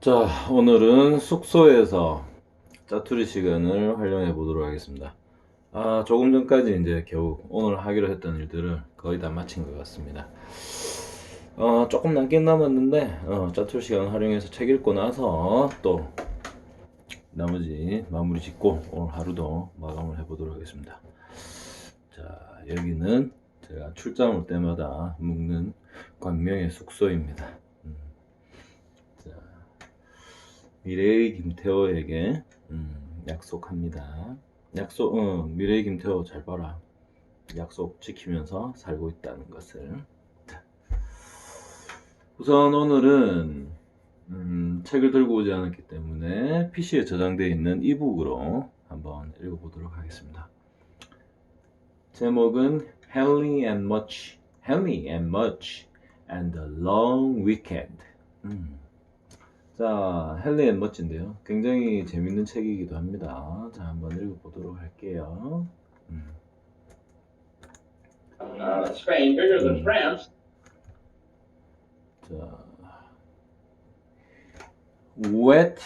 자, 오늘은 숙소에서 짜투리 시간을 활용해 보도록 하겠습니다. 조금 전까지 이제 겨우 오늘 하기로 했던 일들을 거의 다 마친 것 같습니다. 조금 남긴 남았는데, 짜투리 시간 활용해서 책 읽고 나서 또 나머지 마무리 짓고 오늘 하루도 마감을 해 보도록 하겠습니다. 자, 여기는 제가 출장 올 때마다 묵는 광명의 숙소입니다. 자, 미래의 김태호에게 약속합니다. 미래의 김태호 잘 봐라. 약속 지키면서 살고 있다는 것을. 우선 오늘은 책을 들고 오지 않았기 때문에 PC에 저장되어 있는 이북으로 한번 읽어보도록 하겠습니다. 제목은 Henry and Mudge, Henry and Mudge and the Long Weekend. 자, 헨리 앤 머치인데요. 굉장히 재밌는 책이기도 합니다. 자, 한번 읽어보도록 할게요. Spain bigger than France. 자, wet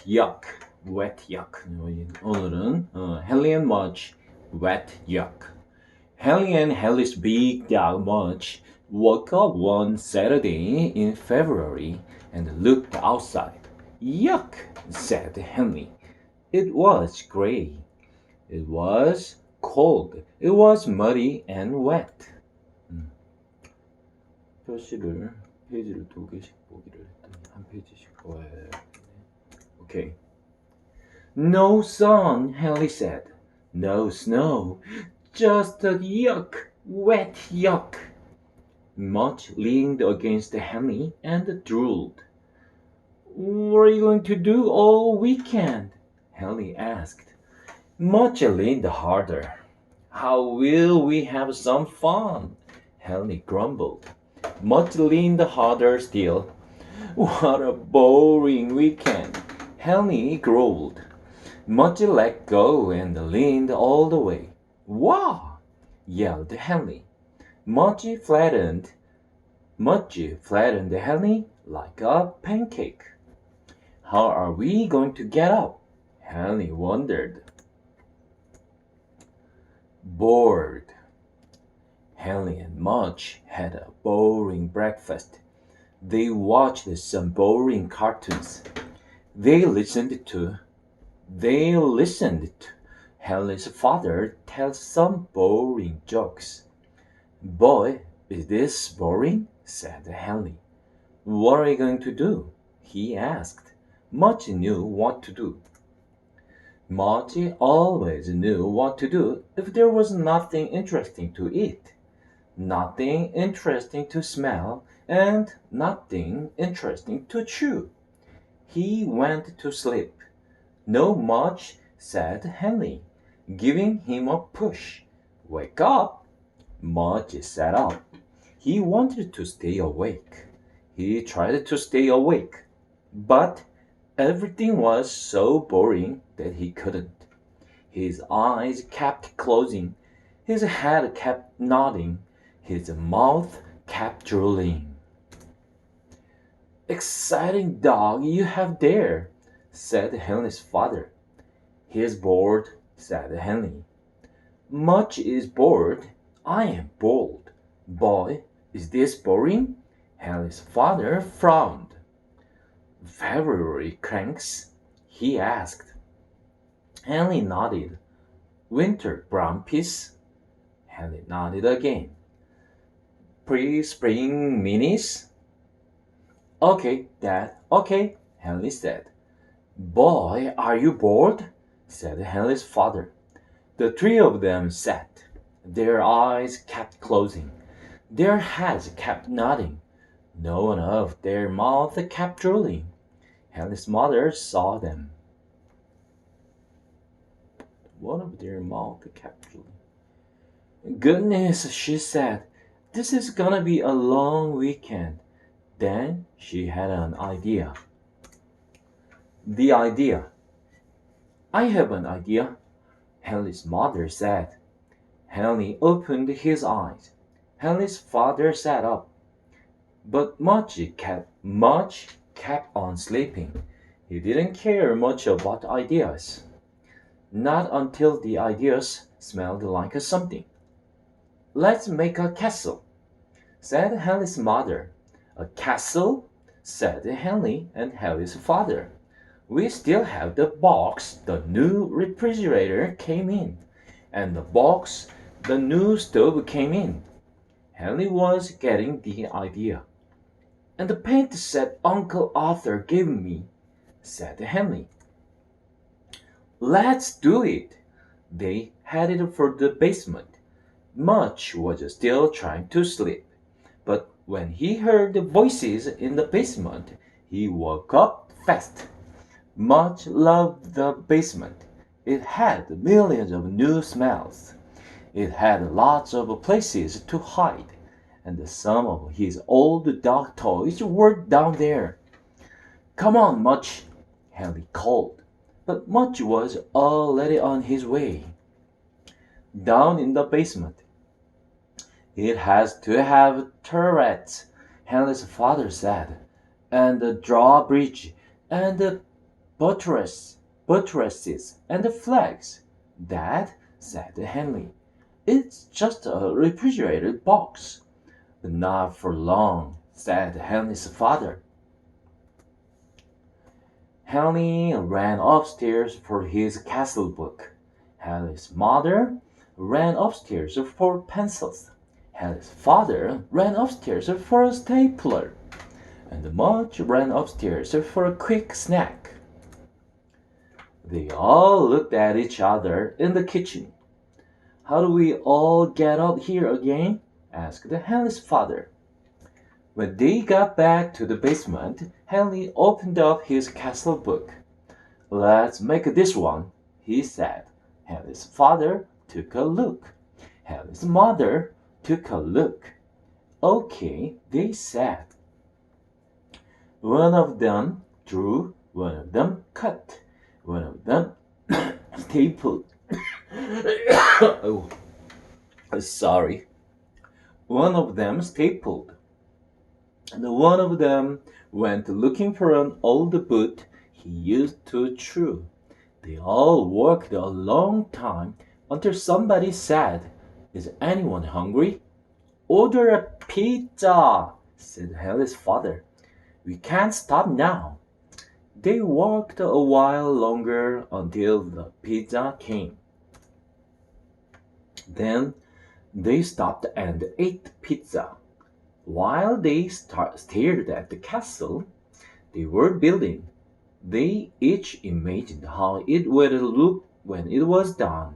yuck. 오늘은 헨리 앤 머치, wet yuck. Henry and Henry's big dog Mudge woke up one Saturday in February and looked outside. Yuck, said Henry. It was gray. It was cold. It was muddy and wet. 페이지를 두 개씩 보기를 했더니 한 페이지씩 보아야 해. 오케이. No sun, Henry said. No snow. Just a yuck, wet yuck. Mudge leaned against Henry and drooled. What are you going to do all weekend? Henry asked. Mudge leaned harder. How will we have some fun? Henry grumbled. Mudge leaned harder still. What a boring weekend. Henry growled. Mudge let go and leaned all the way. Wow! Yelled Henry. Mudge flattened Henry like a pancake. How are we going to get up? Henry wondered. Bored. Henry and Mudge had a boring breakfast. They watched some boring cartoons. They listened to Henry's father tell some boring jokes. Boy, is this boring? Said Henry. What are you going to do? He asked. Mudge knew what to do. Mudge always knew what to do if there was nothing interesting to eat, nothing interesting to smell, and nothing interesting to chew. He went to sleep. No, Mudge, said Henry, giving him a push. Wake up! Mudge sat up. He wanted to stay awake. He tried to stay awake, but everything was so boring that he couldn't. His eyes kept closing. His head kept nodding. His mouth kept drooling. Exciting dog you have there, said Henry's father. He's bored, said Henry. Mudge is bored. I am bored. Boy, is this boring? Henry's father frowned. February cranks? He asked. Henry nodded. Winter brown peas? Henry nodded again. Pre-spring minis? Okay, Dad, okay, Henry said. Boy, are you bored? Said Henry's father. The three of them sat. Their eyes kept closing. Their heads kept nodding. No one of their mouth kept drooling. Henry's mother saw them. One of their mouth kept drooling. Goodness, she said. This is gonna be a long weekend. Then she had an idea. The idea. I have an idea, Henry's mother said. Henry opened his eyes. Henry's father sat up. But Mudge kept on sleeping. He didn't care much about ideas. Not until the ideas smelled like something. Let's make a castle, said Henry's mother. A castle? Said Henry and Henry's father. We still have the box the new refrigerator came in, and the box the new stove came in. Henry was getting the idea. And the paint set Uncle Arthur gave me, said Henry. Let's do it. They headed for the basement. Mudge was still trying to sleep, but when he heard the voices in the basement, he woke up fast. Mudge loved the basement. It had millions of new smells. It had lots of places to hide, and some of his old dog toys were down there. Come on, Mudge, Henry called, but Mudge was already on his way. Down in the basement. It has to have turrets, Henry's father said, and a drawbridge, and buttresses, and flags. Dad, said Henry, it's just a refrigerated box. Not for long, said Henry's father. Henry ran upstairs for his castle book. Henry's mother ran upstairs for pencils. Henry's father ran upstairs for a stapler. And Mudge ran upstairs for a quick snack. They all looked at each other in the kitchen. How do we all get up here again? Asked Henry's father. When they got back to the basement, Henry opened up his castle book. Let's make this one, he said. Henry's father took a look. Henry's mother took a look. Okay, they said. One of them drew, one of them cut, one of them stapled. Oh, sorry. One of them stapled. And one of them went looking for an old boot he used to chew. They all worked a long time until somebody said, Is anyone hungry? Order a pizza, said Henry's father. We can't stop now. They worked a while longer until the pizza came. Then they stopped and ate pizza. While they stared at the castle they were building, they each imagined how it would look when it was done.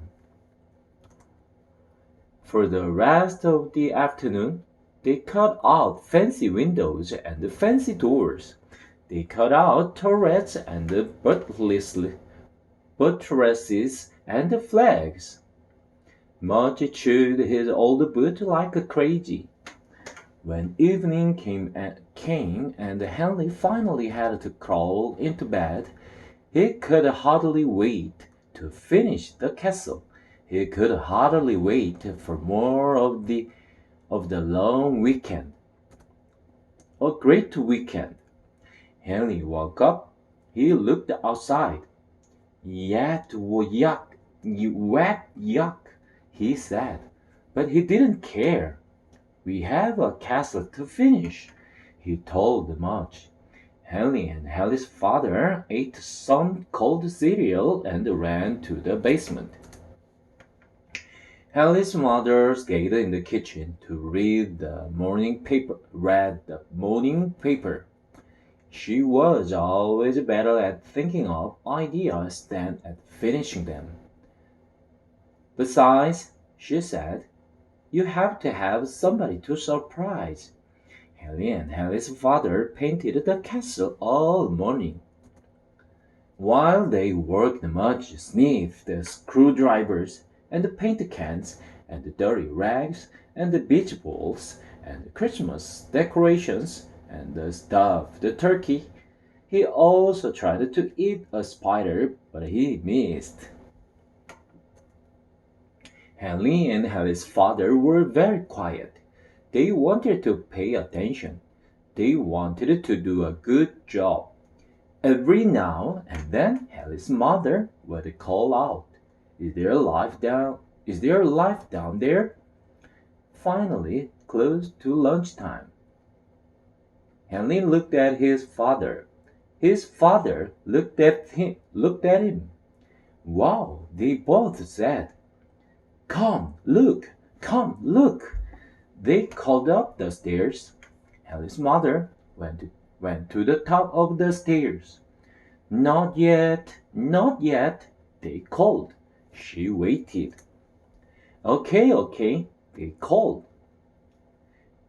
For the rest of the afternoon, they cut out fancy windows and fancy doors. They cut out turrets and buttresses and flags. Mudge chewed his old boot like crazy. When evening came and Henry finally had to crawl into bed, he could hardly wait to finish the castle. He could hardly wait for more of the long weekend. A great weekend. Henry woke up. He looked outside. Yuck, he said, but he didn't care. We have a castle to finish, he told Mudge. Henry and Henry's father ate some cold cereal and ran to the basement. Henry's mother stayed in the kitchen to read the morning paper. She was always better at thinking of ideas than at finishing them. Besides, she said, you have to have somebody to surprise. Henry and Henry's father painted the castle all morning. While they worked, Mudge sniffed the screwdrivers and the paint cans and the dirty rags and the beach balls and the Christmas decorations and the stuffed turkey. He also tried to eat a spider, but he missed. Henry and Henry's father were very quiet. They wanted to pay attention. They wanted to do a good job. Every now and then, Hallie's mother would call out, Is there life down there? Finally, close to lunchtime, Henley looked at his father. His father looked at him. Wow, they both said. Come, look! Come, look! They called up the stairs. Hallie's mother went to the top of the stairs. Not yet, not yet, they called. She waited. Okay, they called.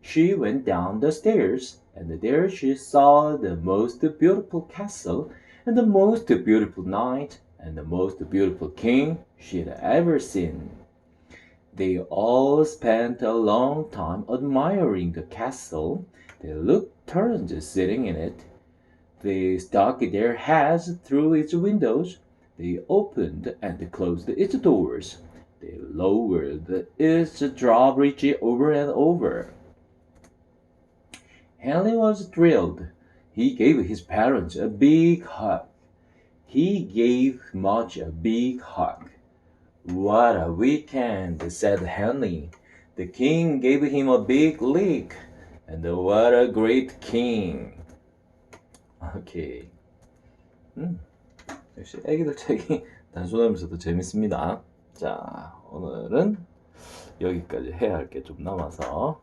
She went down the stairs, and there she saw the most beautiful castle, and the most beautiful knight, and the most beautiful king she'd ever seen. They all spent a long time admiring the castle. They looked turns sitting in it. They stuck their heads through its windows. They opened and closed its doors. They lowered its drawbridge over and over. Henley was thrilled. He gave his parents a big hug. He gave Mudge a big hug. What a weekend, said Henley. The king gave him a big lick. And what a great king. 오케이. 역시 애기들 책이 단순하면서도 재밌습니다. 자, 오늘은 여기까지 해야 할 게 좀 남아서